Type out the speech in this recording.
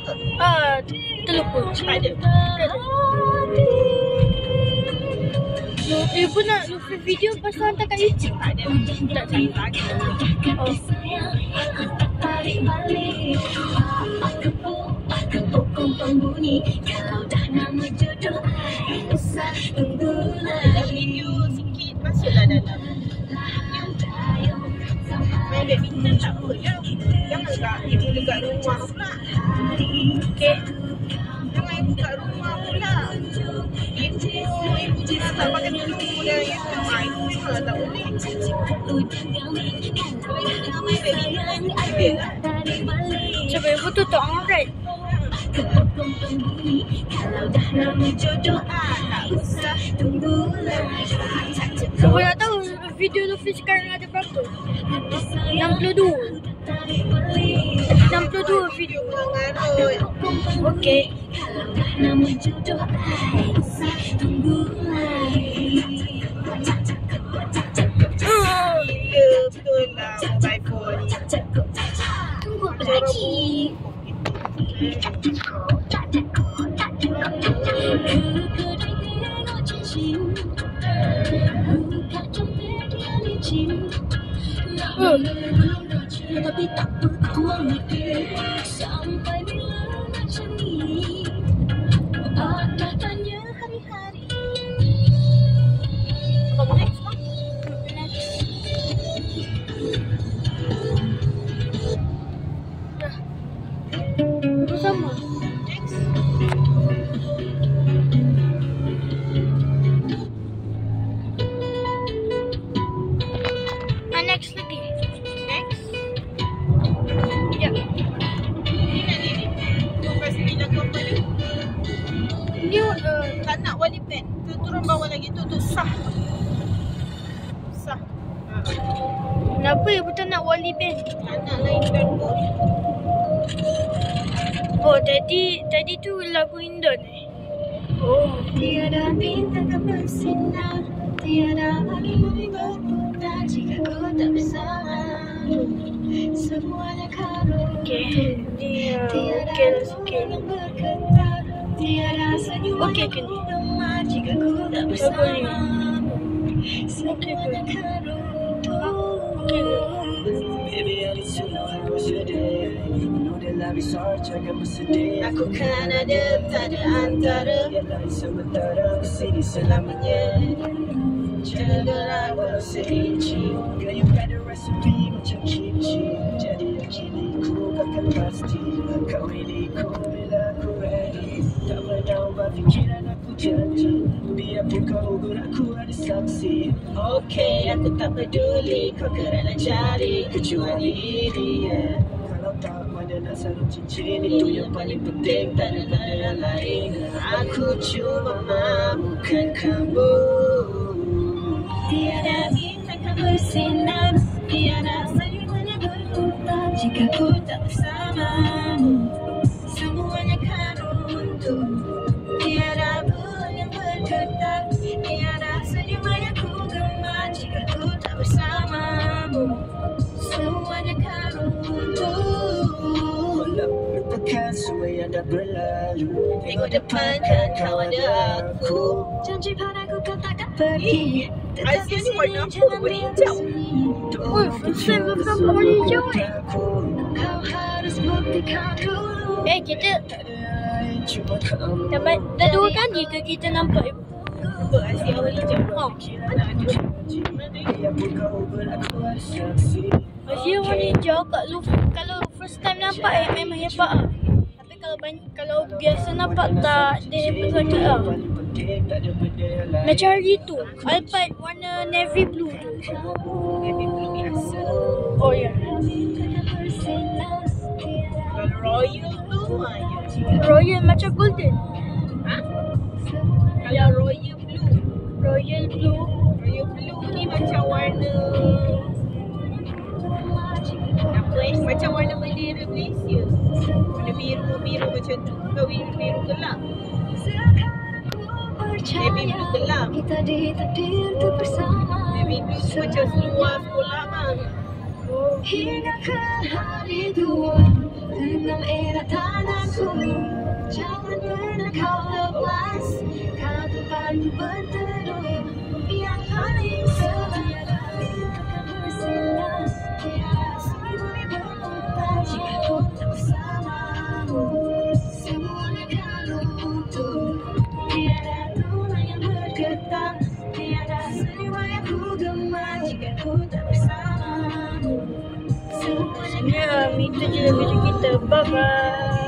ke? Terlupa. Tak ada. Pun nak loop video lepas tu hantar kat YouTube. Tak ada. Tak cari lagi. Ada video sikit masuklah dalam. Main badminton tak apa je. Jangan kat ibu dekat rumah pula. Okay. Jangan ibu kat rumah pula. Ibu jangan tak pakai tudung dan itu. Ibu memang tak boleh. Kalau ibu tengah main badminton, dia lah. Sebab ibu tutup aurat. Tak usah tunggu lagi. Ibu nak tahu video Luffy sekarang ada berapa? 62. 62 video. Mengarut. Okay. Gila betul lah mobile phone. Tunggu apa lagi? Tapi tak aku mikir sampai bila macam ni. Apa tanya hari-hari. Apa next bang? Itu sama. Next. Next lagi. Next. Ya. Ni nak ni. Lepas ni nak ke apa ni? Ni Tak nak wali pen. Tu turun bawah lagi tu sah. Sah. kenapa ibu tak nak wali band? Tak nak lain pen pun. Oh, tadi tu lagu Indon Oh. Tiada bintang tak bersinar, tiada angin berputar jika kau tak bersama. Semuanya karun. Okay. Dia Tiada okay lah sikit. yang bergetar, tiada senyuman Okey yang ke ni? lemah jika kau tak bersama. Semuanya karun. Okay ke? Baby, I need to know how was your day. You know that life is hard, jangan bersedih. Aku kan ada, tak ada antara. Biarlah sementara ke sini selamanya. Cedera walau serinci. Girl, you got a recipe macam kimchi. Jadi yakiniku akan pasti. Kau milikku bila aku ready. Tak berdaulat fikiran aku janji. Biarpun kau beraku ada saksi. Okay, aku tak peduli. Kau kerana cari kecuali dia. Kalau tak mana nak sarung cincin. Itu yang paling penting, tak ada benda yang lain. Aku cuma mahukan kamu. Tiada bintang tak bersinar, tiada senyuman yang berputar jika ku tak bersamamu. Semuanya kan runtuh, tiada bulan yang bergetar, tiada senyuman yang ku gemar jika ku tak bersamamu. Semuanya kan runtuh. Lupakan semua yang dah berlalu. Tengok depan kan kau ada aku. Janji padaku kau takkan pergi. Azia ni warna apa? Warna hijau. Oh, first warna hijau Kau harus buktikan dulu. kita dapat dah 2 kali ke kita nampak ibu? Apa Azia warna hijau? Oh. Mana ada? Azia warna hijau kalau first time nampak memang hebat lah. Tapi kalau biasa nampak tak dia hebat sangat lah. Macam hari tu iPad warna navy blue tu. Navy blue biasa. Oh ya. Kalau royal tu Royal macam golden. Ha? Kalau royal blue. Royal blue. Royal blue ni macam warna apa macam warna bendera Malaysia. Warna biru macam tu. Kau biru gelap. Navy blue gelap. Kita ditakdir untuk bersama. Navy blue tu macam seluar sekolah bang. Hingga ke hari tua, 6 era tanganku selalu berteduh yang paling setiada akan bersinar. Tiada suri boleh berputar jika ku tak bersamamu. Semuanya kan runtuh. Tiada tulang yang bergetar. Tiada senyum yang ku gemar jika ku tak bersamamu. Semuanya Ya, itu je video kita. Bye-bye.